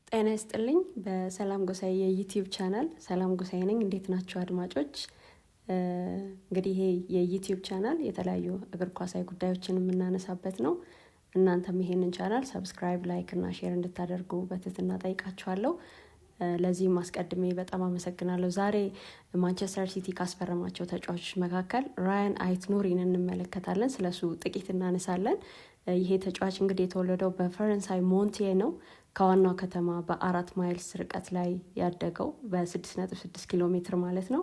ጤና ይስጥልኝ በሰላም ጎሳዬ የዩቲዩብ ቻናል ሰላም ጎሳዬ ነኝ። እንዴት ናችሁ አድማጮች? እንግዲህ ይሄ የዩቲዩብ ቻናል የተለያዩ እግር ኳሳዊ ጉዳዮችን የምናነሳበት ነው። እናንተም ይሄንን ቻናል ሰብስክራይብ፣ ላይክ እና ሼር እንድታደርጉ በትህትና ጠይቃችኋለሁ። ለዚህም አስቀድሜ በጣም አመሰግናለሁ። ዛሬ ማንቸስተር ሲቲ ካስፈረማቸው ተጫዋቾች መካከል ራያን አይት ኑሪን እንመለከታለን። ስለሱ ጥቂት እናነሳለን። ይሄ ተጫዋች እንግዲህ የተወለደው በፈረንሳይ ሞንቲዬ ነው። ከዋናው ከተማ በ4 ማይልስ ርቀት ላይ ያደገው በ6.6 ኪሎ ሜትር ማለት ነው።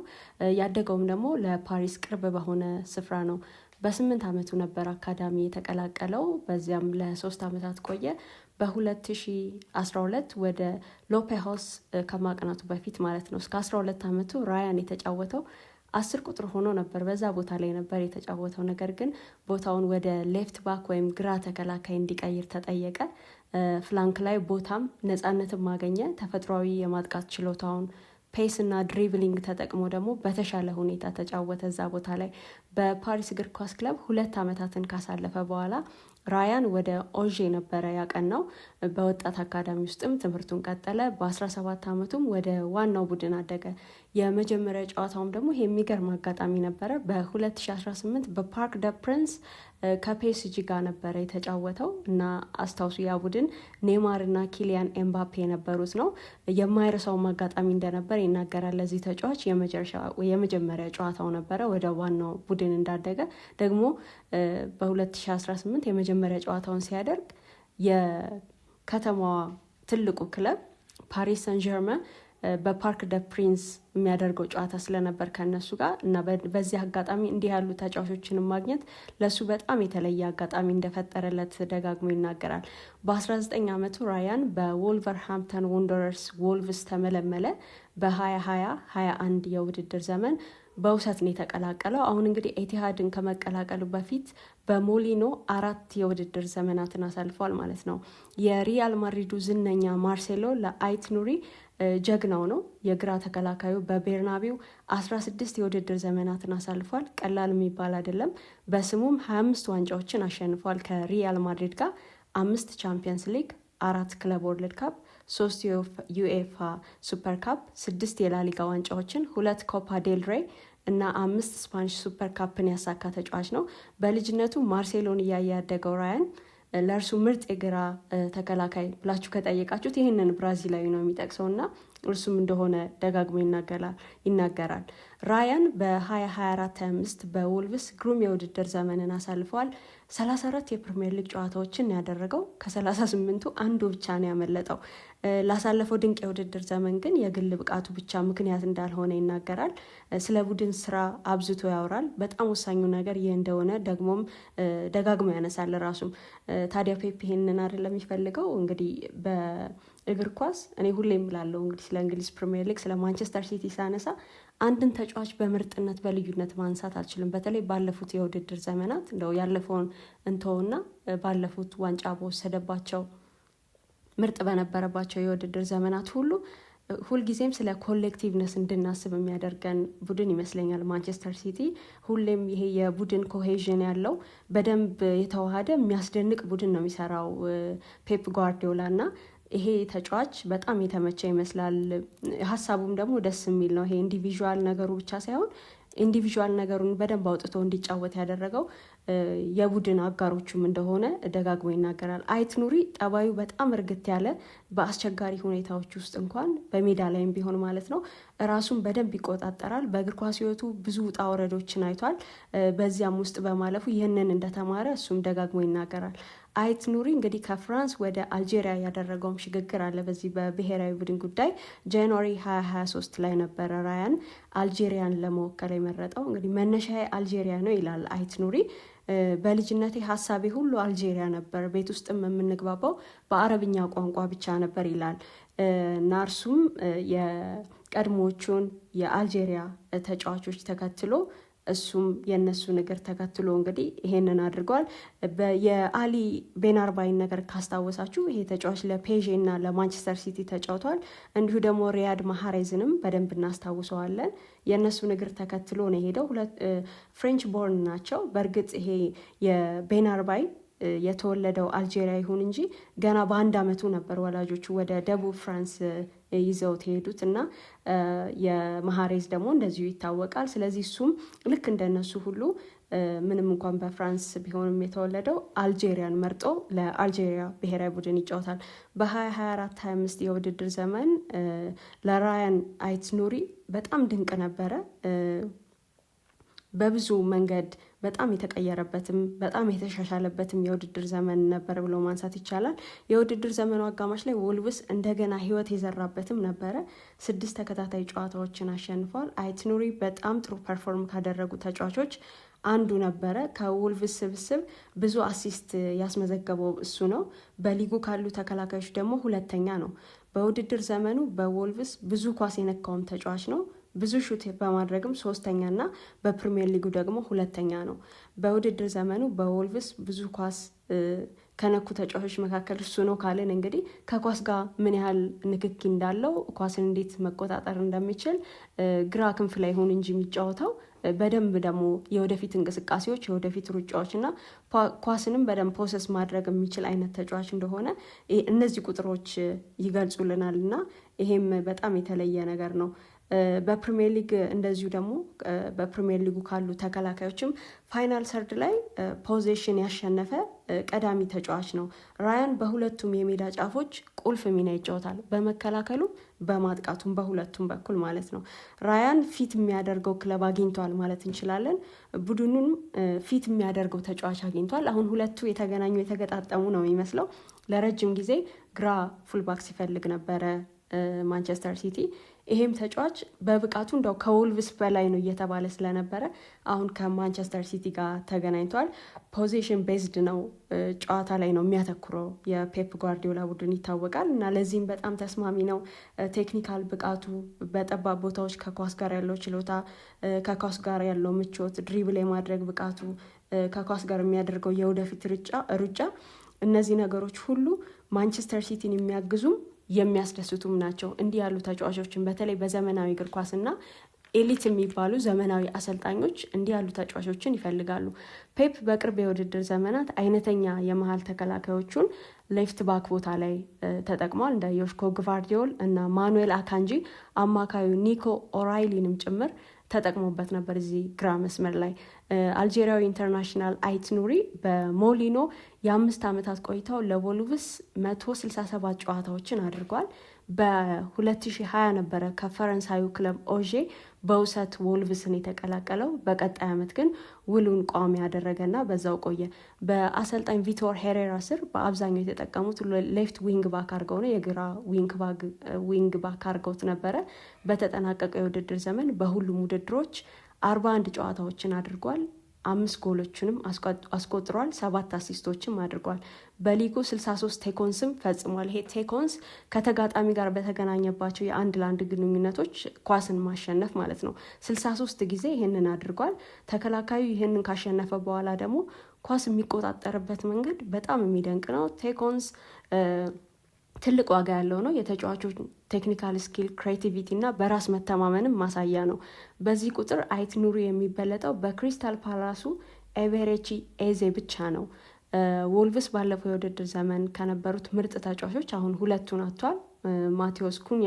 ያደገውም ደግሞ ለፓሪስ ቅርብ በሆነ ስፍራ ነው። በ8 ዓመቱ ነበር አካዳሚ የተቀላቀለው። በዚያም ለ3 ዓመታት ቆየ። በ2012 ወደ ሎፔሆስ ከማቅናቱ በፊት ማለት ነው እስከ 12 ዓመቱ ራያን የተጫወተው 10 ቁጥር ሆኖ ነበር። በዛ ቦታ ላይ ነበር የተጫወተው። ነገር ግን ቦታውን ወደ ሌፍት ባክ ወይም ግራ ተከላካይ እንዲቀይር ተጠየቀ። ፍላንክ ላይ ቦታም ነፃነትም ማገኘ። ተፈጥሯዊ የማጥቃት ችሎታውን ፔስ እና ድሪብሊንግ ተጠቅሞ ደግሞ በተሻለ ሁኔታ ተጫወተ እዛ ቦታ ላይ። በፓሪስ እግር ኳስ ክለብ 2 ዓመታትን ካሳለፈ በኋላ ራያን ወደ ኦዤ ነበረ ያቀናው። በወጣት አካዳሚ ውስጥም ትምህርቱን ቀጠለ። በ17 ዓመቱም ወደ ዋናው ቡድን አደገ። የመጀመሪያ ጨዋታውም ደግሞ የሚገርም አጋጣሚ ነበረ። በ2018 በፓርክ ደ ፕሪንስ ከፒኤስጂ ጋር ነበረ የተጫወተው እና አስታውሱ፣ ያ ቡድን ኔይማር እና ኪሊያን ኤምባፔ የነበሩት ነው። የማይረሳውም አጋጣሚ እንደነበር ይናገራል። ለዚህ ተጫዋች የመጀመሪያ ጨዋታው ነበረ ወደ ዋናው ቡድን እንዳደገ። ደግሞ በ2018 የመጀመሪያ ጨዋታውን ሲያደርግ የከተማዋ ትልቁ ክለብ ፓሪስ ሰን ዠርመን በፓርክ ደ ፕሪንስ የሚያደርገው ጨዋታ ስለነበር ከነሱ ጋር እና በዚህ አጋጣሚ እንዲህ ያሉ ተጫዋቾችን ማግኘት ለሱ በጣም የተለየ አጋጣሚ እንደፈጠረለት ደጋግሞ ይናገራል። በ19 ዓመቱ ራያን በወልቨርሃምፕተን ወንደረርስ ወልቭስ ተመለመለ። በ2020-21 የውድድር ዘመን በውሰት ነው የተቀላቀለው። አሁን እንግዲህ ኤቲሃድን ከመቀላቀሉ በፊት በሞሊኖ 4 የውድድር ዘመናትን አሳልፏል ማለት ነው። የሪያል ማድሪዱ ዝነኛ ማርሴሎ ለአይት ኑሪ ጀግናው ነው። የግራ ተከላካዩ በቤርናቢው 16 የውድድር ዘመናትን አሳልፏል። ቀላል የሚባል አይደለም። በስሙም 25 ዋንጫዎችን አሸንፏል ከሪያል ማድሪድ ጋር 5 ቻምፒየንስ ሊግ፣ 4 ክለብ ወርልድ ካፕ፣ 3 ዩኤፋ ሱፐር ካፕ፣ 6 የላሊጋ ዋንጫዎችን፣ 2 ኮፓ ዴል ሬይ እና 5 ስፓኒሽ ሱፐር ካፕን ያሳካ ተጫዋች ነው። በልጅነቱ ማርሴሎን እያየ ያደገው ራያን ለእርሱ ምርጥ የግራ ተከላካይ ብላችሁ ከጠየቃችሁት ይህንን ብራዚላዊ ነው የሚጠቅሰው እና እርሱም እንደሆነ ደጋግሞ ይናገራል። ራያን በ2024-25 በወልቭስ ግሩም የውድድር ዘመንን አሳልፈዋል። 34 የፕሪሚየር ሊግ ጨዋታዎችን ያደረገው ከ38ቱ አንዱ ብቻ ነው ያመለጠው። ላሳለፈው ድንቅ የውድድር ዘመን ግን የግል ብቃቱ ብቻ ምክንያት እንዳልሆነ ይናገራል። ስለ ቡድን ስራ አብዝቶ ያወራል። በጣም ወሳኙ ነገር ይህ እንደሆነ ደግሞም ደጋግሞ ያነሳል ራሱም። ታዲያ ፔፕ ይሄንን አይደለም የሚፈልገው። እንግዲህ በእግር ኳስ እኔ ሁሌም እላለሁ እንግዲህ ስለ እንግሊዝ ፕሪሚየር ሊግ ስለ ማንቸስተር ሲቲ ሳነሳ አንድን ተጫዋች በምርጥነት በልዩነት ማንሳት አልችልም። በተለይ ባለፉት የውድድር ዘመናት እንደው ያለፈውን እንተውና ባለፉት ዋንጫ በወሰደባቸው ምርጥ በነበረባቸው የውድድር ዘመናት ሁልጊዜም ስለ ኮሌክቲቭነስ እንድናስብ የሚያደርገን ቡድን ይመስለኛል ማንቸስተር ሲቲ። ሁሌም ይሄ የቡድን ኮሄዥን ያለው በደንብ የተዋሃደ የሚያስደንቅ ቡድን ነው የሚሰራው ፔፕ ጓርዲዮላ እና ይሄ ተጫዋች በጣም የተመቸ ይመስላል። ሀሳቡም ደግሞ ደስ የሚል ነው። ይሄ ኢንዲቪዥዋል ነገሩ ብቻ ሳይሆን ኢንዲቪዥዋል ነገሩን በደንብ አውጥቶ እንዲጫወት ያደረገው የቡድን አጋሮቹም እንደሆነ ደጋግሞ ይናገራል። አይት ኑሪ ጠባዩ በጣም እርግት ያለ፣ በአስቸጋሪ ሁኔታዎች ውስጥ እንኳን በሜዳ ላይም ቢሆን ማለት ነው ራሱን በደንብ ይቆጣጠራል። በእግር ኳስ ሕይወቱ ብዙ ውጣ ወረዶችን አይቷል። በዚያም ውስጥ በማለፉ ይህንን እንደተማረ እሱም ደጋግሞ ይናገራል። አይት ኑሪ እንግዲህ ከፍራንስ ወደ አልጄሪያ ያደረገውም ሽግግር አለ። በዚህ በብሔራዊ ቡድን ጉዳይ ጃንዋሪ 2023 ላይ ነበረ ራያን አልጄሪያን ለመወከል የመረጠው። እንግዲህ መነሻዬ አልጄሪያ ነው ይላል አይት ኑሪ። በልጅነቴ ሀሳቤ ሁሉ አልጄሪያ ነበር። ቤት ውስጥም የምንግባባው በአረብኛ ቋንቋ ብቻ ነበር ይላል እና እርሱም የቀድሞዎቹን የአልጄሪያ ተጫዋቾች ተከትሎ እሱም የነሱን እግር ተከትሎ እንግዲህ ይሄንን አድርጓል። የአሊ ቤናርባይን ነገር ካስታወሳችሁ ይሄ ተጫዋች ለፔዤ እና ለማንቸስተር ሲቲ ተጫውቷል። እንዲሁ ደግሞ ሪያድ ማሃሬዝንም በደንብ እናስታውሰዋለን። የእነሱን እግር ተከትሎ ነው የሄደው። ፍሬንች ቦርን ናቸው። በእርግጥ ይሄ የቤናርባይ የተወለደው አልጄሪያ ይሁን እንጂ ገና በ1 ዓመቱ ነበር ወላጆቹ ወደ ደቡብ ፍራንስ ይዘውት ሄዱት እና የማህሬዝ ደግሞ እንደዚሁ ይታወቃል። ስለዚህ እሱም ልክ እንደነሱ ሁሉ ምንም እንኳን በፍራንስ ቢሆንም የተወለደው አልጄሪያን መርጦ ለአልጄሪያ ብሔራዊ ቡድን ይጫወታል። በ2024-25 የውድድር ዘመን ለራያን አይት ኑሪ በጣም ድንቅ ነበረ። በብዙ መንገድ በጣም የተቀየረበትም በጣም የተሻሻለበትም የውድድር ዘመን ነበር ብሎ ማንሳት ይቻላል። የውድድር ዘመኑ አጋማሽ ላይ ወልቭስ እንደገና ህይወት የዘራበትም ነበረ። 6 ተከታታይ ጨዋታዎችን አሸንፏል። አይት ኑሪ በጣም ጥሩ ፐርፎርም ካደረጉ ተጫዋቾች አንዱ ነበረ። ከወልቭስ ስብስብ ብዙ አሲስት ያስመዘገበው እሱ ነው። በሊጉ ካሉ ተከላካዮች ደግሞ 2ኛ ነው። በውድድር ዘመኑ በወልቭስ ብዙ ኳስ የነካውም ተጫዋች ነው። ብዙ ሹት በማድረግም 3ኛ እና በፕሪሚየር ሊጉ ደግሞ 2ኛ ነው። በውድድር ዘመኑ በወልቭስ ብዙ ኳስ ከነኩ ተጫዋቾች መካከል እሱ ነው ካልን እንግዲህ ከኳስ ጋር ምን ያህል ንክኪ እንዳለው ኳስን እንዴት መቆጣጠር እንደሚችል ግራ ክንፍ ላይ ሆን እንጂ የሚጫወተው በደንብ ደግሞ የወደፊት እንቅስቃሴዎች የወደፊት ሩጫዎች እና ኳስንም በደንብ ፕሮሰስ ማድረግ የሚችል አይነት ተጫዋች እንደሆነ እነዚህ ቁጥሮች ይገልጹልናል እና ይሄም በጣም የተለየ ነገር ነው። በፕሪሚየር ሊግ እንደዚሁ ደግሞ በፕሪሚየር ሊጉ ካሉ ተከላካዮችም ፋይናል ሰርድ ላይ ፖዚሽን ያሸነፈ ቀዳሚ ተጫዋች ነው። ራያን በሁለቱም የሜዳ ጫፎች ቁልፍ ሚና ይጫወታል፣ በመከላከሉም በማጥቃቱም በሁለቱም በኩል ማለት ነው። ራያን ፊት የሚያደርገው ክለብ አግኝቷል ማለት እንችላለን። ቡድኑን ፊት የሚያደርገው ተጫዋች አግኝቷል። አሁን ሁለቱ የተገናኙ የተገጣጠሙ ነው የሚመስለው። ለረጅም ጊዜ ግራ ፉልባክ ሲፈልግ ነበረ ማንቸስተር ሲቲ። ይሄም ተጫዋች በብቃቱ እንደው ከወልቭስ በላይ ነው እየተባለ ስለነበረ አሁን ከማንቸስተር ሲቲ ጋር ተገናኝቷል። ፖዚሽን ቤዝድ ነው፣ ጨዋታ ላይ ነው የሚያተኩረው የፔፕ ጓርዲዮላ ቡድን ይታወቃል እና ለዚህም በጣም ተስማሚ ነው። ቴክኒካል ብቃቱ፣ በጠባብ ቦታዎች ከኳስ ጋር ያለው ችሎታ፣ ከኳስ ጋር ያለው ምቾት፣ ድሪብል የማድረግ ብቃቱ፣ ከኳስ ጋር የሚያደርገው የወደፊት ሩጫ እነዚህ ነገሮች ሁሉ ማንቸስተር ሲቲን የሚያግዙም የሚያስደስቱም ናቸው። እንዲህ ያሉ ተጫዋቾችን በተለይ በዘመናዊ እግር ኳስና ኤሊት የሚባሉ ዘመናዊ አሰልጣኞች እንዲህ ያሉ ተጫዋቾችን ይፈልጋሉ። ፔፕ በቅርብ የውድድር ዘመናት አይነተኛ የመሀል ተከላካዮቹን ሌፍት ባክ ቦታ ላይ ተጠቅሟል። እንደ ዮሽኮ ግቫርዲዮል እና ማኑኤል አካንጂ፣ አማካዩ ኒኮ ኦራይሊንም ጭምር ተጠቅሞበት ነበር። እዚህ ግራ መስመር ላይ አልጄሪያዊ ኢንተርናሽናል አይት ኑሪ በሞሊኖ የ5 ዓመታት ቆይታው ለወልቭስ 167 ጨዋታዎችን አድርጓል። በ2020 ነበረ ከፈረንሳዩ ክለብ ኦዤ በውሰት ወልቭስን የተቀላቀለው። በቀጣይ ዓመት ግን ውሉን ቋሚ ያደረገና በዛው ቆየ። በአሰልጣኝ ቪቶር ሄሬራ ስር በአብዛኛው የተጠቀሙት ሌፍት ዊንግ ባክ አድርገው ነው፣ የግራ ዊንግ ባክ አድርገውት ነበረ። በተጠናቀቀው የውድድር ዘመን በሁሉም ውድድሮች 41 ጨዋታዎችን አድርጓል። 5 ጎሎችንም አስቆጥሯል። 7 አሲስቶችም አድርጓል። በሊጉ 63 ቴኮንስም ፈጽሟል። ይሄ ቴኮንስ ከተጋጣሚ ጋር በተገናኘባቸው የአንድ ለአንድ ግንኙነቶች ኳስን ማሸነፍ ማለት ነው። 63 ጊዜ ይህንን አድርጓል። ተከላካዩ ይህንን ካሸነፈ በኋላ ደግሞ ኳስ የሚቆጣጠርበት መንገድ በጣም የሚደንቅ ነው። ቴኮንስ ትልቅ ዋጋ ያለው ነው። የተጫዋቾች ቴክኒካል ስኪል፣ ክሬቲቪቲ እና በራስ መተማመንም ማሳያ ነው። በዚህ ቁጥር አይት ኑሪ የሚበለጠው በክሪስታል ፓላሱ ኤቤሬቺ ኤዜ ብቻ ነው። ወልቭስ ባለፈው የውድድር ዘመን ከነበሩት ምርጥ ተጫዋቾች አሁን 2ቱን አጥቷል። ማቴዎስ ኩኛ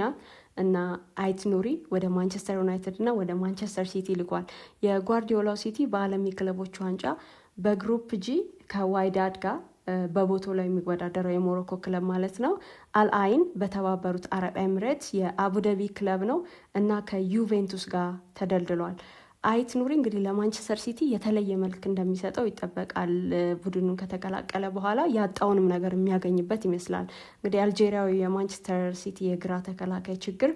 እና አይት ኑሪ ወደ ማንቸስተር ዩናይትድ እና ወደ ማንቸስተር ሲቲ ልኳል። የጓርዲዮላው ሲቲ በዓለም የክለቦች ዋንጫ በግሩፕ ጂ ከዋይዳድ ጋር በቦታው ላይ የሚወዳደረው የሞሮኮ ክለብ ማለት ነው። አልአይን በተባበሩት አረብ ኤምሬትስ የአቡዳቢ ክለብ ነው እና ከዩቬንቱስ ጋር ተደልድሏል። አይት ኑሪ እንግዲህ ለማንቸስተር ሲቲ የተለየ መልክ እንደሚሰጠው ይጠበቃል። ቡድኑን ከተቀላቀለ በኋላ ያጣውንም ነገር የሚያገኝበት ይመስላል። እንግዲህ አልጄሪያዊ የማንቸስተር ሲቲ የግራ ተከላካይ ችግር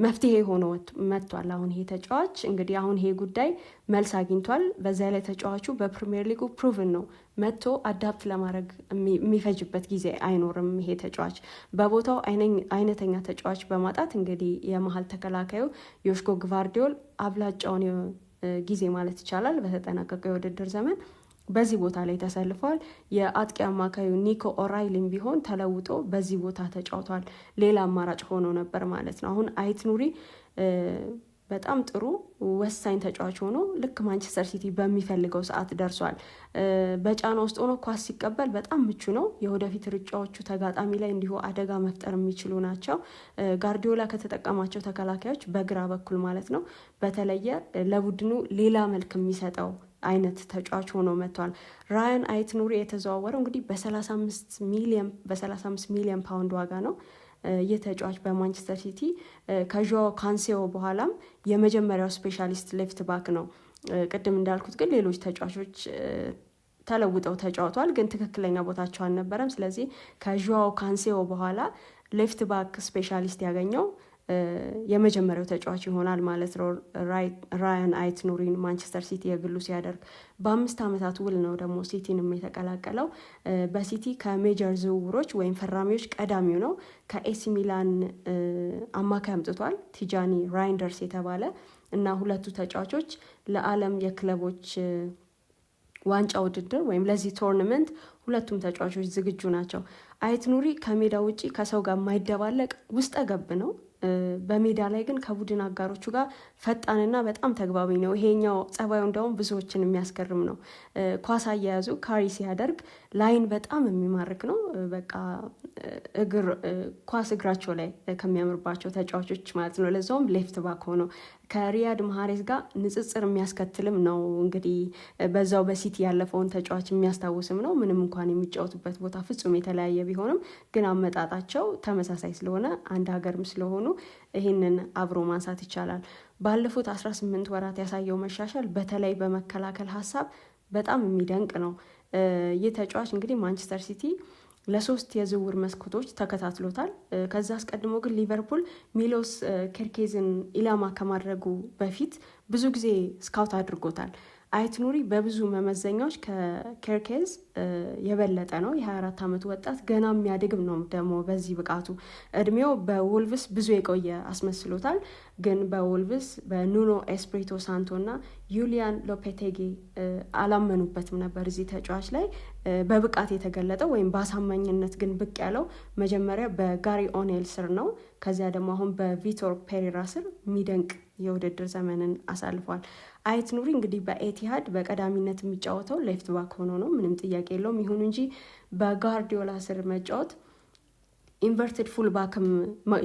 መፍትሄ ሆኖ መጥቷል። አሁን ይሄ ተጫዋች እንግዲህ አሁን ይሄ ጉዳይ መልስ አግኝቷል። በዚያ ላይ ተጫዋቹ በፕሪሚየር ሊጉ ፕሩቭን ነው፣ መጥቶ አዳፕት ለማድረግ የሚፈጅበት ጊዜ አይኖርም። ይሄ ተጫዋች በቦታው አይነተኛ ተጫዋች በማጣት እንግዲህ የመሀል ተከላካዩ ዮሽኮ ግቫርዲዮል አብላጫውን ጊዜ ማለት ይቻላል በተጠናቀቀው የውድድር ዘመን በዚህ ቦታ ላይ ተሰልፏል። የአጥቂ አማካዩ ኒኮ ኦራይሊም ቢሆን ተለውጦ በዚህ ቦታ ተጫውቷል። ሌላ አማራጭ ሆኖ ነበር ማለት ነው። አሁን አይት ኑሪ በጣም ጥሩ ወሳኝ ተጫዋች ሆኖ ልክ ማንቸስተር ሲቲ በሚፈልገው ሰዓት ደርሷል። በጫና ውስጥ ሆኖ ኳስ ሲቀበል በጣም ምቹ ነው። የወደፊት ርጫዎቹ ተጋጣሚ ላይ እንዲሁ አደጋ መፍጠር የሚችሉ ናቸው። ጋርዲዮላ ከተጠቀማቸው ተከላካዮች በግራ በኩል ማለት ነው በተለየ ለቡድኑ ሌላ መልክ የሚሰጠው አይነት ተጫዋች ሆኖ መጥቷል። ራያን አይት ኑሪ የተዘዋወረው እንግዲህ በ35 ሚሊዮን ፓውንድ ዋጋ ነው። ይህ ተጫዋች በማንቸስተር ሲቲ ከዦ ካንሴዮ በኋላም የመጀመሪያው ስፔሻሊስት ሌፍት ባክ ነው። ቅድም እንዳልኩት ግን ሌሎች ተጫዋቾች ተለውጠው ተጫውተዋል፣ ግን ትክክለኛ ቦታቸው አልነበረም። ስለዚህ ከዦ ካንሴዮ በኋላ ሌፍት ባክ ስፔሻሊስት ያገኘው የመጀመሪያው ተጫዋች ይሆናል ማለት ነው። ራያን አይት ኑሪን ማንቸስተር ሲቲ የግሉ ሲያደርግ በ5 ዓመታት ውል ነው ደግሞ ሲቲንም የተቀላቀለው። በሲቲ ከሜጀር ዝውውሮች ወይም ፈራሚዎች ቀዳሚው ነው። ከኤሲ ሚላን አማካይ አምጥቷል ቲጃኒ ራይንደርስ የተባለ እና ሁለቱ ተጫዋቾች ለዓለም የክለቦች ዋንጫ ውድድር ወይም ለዚህ ቶርናመንት ሁለቱም ተጫዋቾች ዝግጁ ናቸው። አይት ኑሪ ከሜዳ ውጪ ከሰው ጋር የማይደባለቅ ውስጠ ገብ ነው። በሜዳ ላይ ግን ከቡድን አጋሮቹ ጋር ፈጣንና በጣም ተግባቢ ነው። ይሄኛው ጸባዩ እንደውም ብዙዎችን የሚያስገርም ነው። ኳስ አያያዙ ካሪ ሲያደርግ ላይን በጣም የሚማርክ ነው። በቃ ኳስ እግራቸው ላይ ከሚያምርባቸው ተጫዋቾች ማለት ነው። ለዛውም ሌፍት ባክ ሆኖ ከሪያድ ማህሬዝ ጋር ንጽጽር የሚያስከትልም ነው። እንግዲህ በዛው በሲቲ ያለፈውን ተጫዋች የሚያስታውስም ነው። ምንም እንኳን የሚጫወቱበት ቦታ ፍጹም የተለያየ ቢሆንም ግን አመጣጣቸው ተመሳሳይ ስለሆነ አንድ ሀገርም ስለሆኑ ይህንን አብሮ ማንሳት ይቻላል። ባለፉት 18 ወራት ያሳየው መሻሻል በተለይ በመከላከል ሀሳብ በጣም የሚደንቅ ነው። ይህ ተጫዋች እንግዲህ ማንቸስተር ሲቲ ለ3 የዝውውር መስኮቶች ተከታትሎታል። ከዛ አስቀድሞ ግን ሊቨርፑል ሚሎስ ኬርኬዝን ኢላማ ከማድረጉ በፊት ብዙ ጊዜ ስካውት አድርጎታል። አይት ኑሪ በብዙ መመዘኛዎች ከኬርኬዝ የበለጠ ነው። የ24 ዓመቱ ወጣት ገና የሚያድግም ነው። ደግሞ በዚህ ብቃቱ እድሜው በወልቭስ ብዙ የቆየ አስመስሎታል። ግን በወልቭስ በኑኖ ኤስፕሪቶ ሳንቶ እና ዩሊያን ሎፔቴጊ አላመኑበትም ነበር እዚህ ተጫዋች ላይ በብቃት የተገለጠው ወይም በአሳማኝነት ግን ብቅ ያለው መጀመሪያ በጋሪ ኦኔል ስር ነው። ከዚያ ደግሞ አሁን በቪቶር ፔሬራ ስር የሚደንቅ የውድድር ዘመንን አሳልፏል። አይት ኑሪ እንግዲህ በኤቲሃድ በቀዳሚነት የሚጫወተው ሌፍት ባክ ሆኖ ነው፣ ምንም ጥያቄ የለውም። ይሁን እንጂ በጋርዲዮላ ስር መጫወት ኢንቨርትድ ፉል ባክም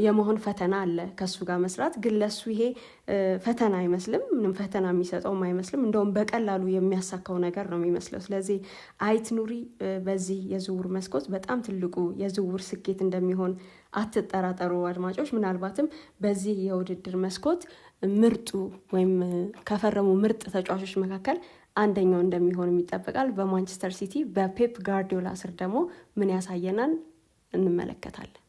የመሆን ፈተና አለ። ከሱ ጋር መስራት ግን ለሱ ይሄ ፈተና አይመስልም፣ ምንም ፈተና የሚሰጠውም አይመስልም። እንደውም በቀላሉ የሚያሳካው ነገር ነው የሚመስለው። ስለዚህ አይት ኑሪ በዚህ የዝውውር መስኮት በጣም ትልቁ የዝውውር ስኬት እንደሚሆን አትጠራጠሩ አድማጮች። ምናልባትም በዚህ የውድድር መስኮት ምርጡ ወይም ከፈረሙ ምርጥ ተጫዋቾች መካከል አንደኛው እንደሚሆን ይጠበቃል። በማንቸስተር ሲቲ በፔፕ ጋርዲዮላ ስር ደግሞ ምን ያሳየናል እንመለከታለን።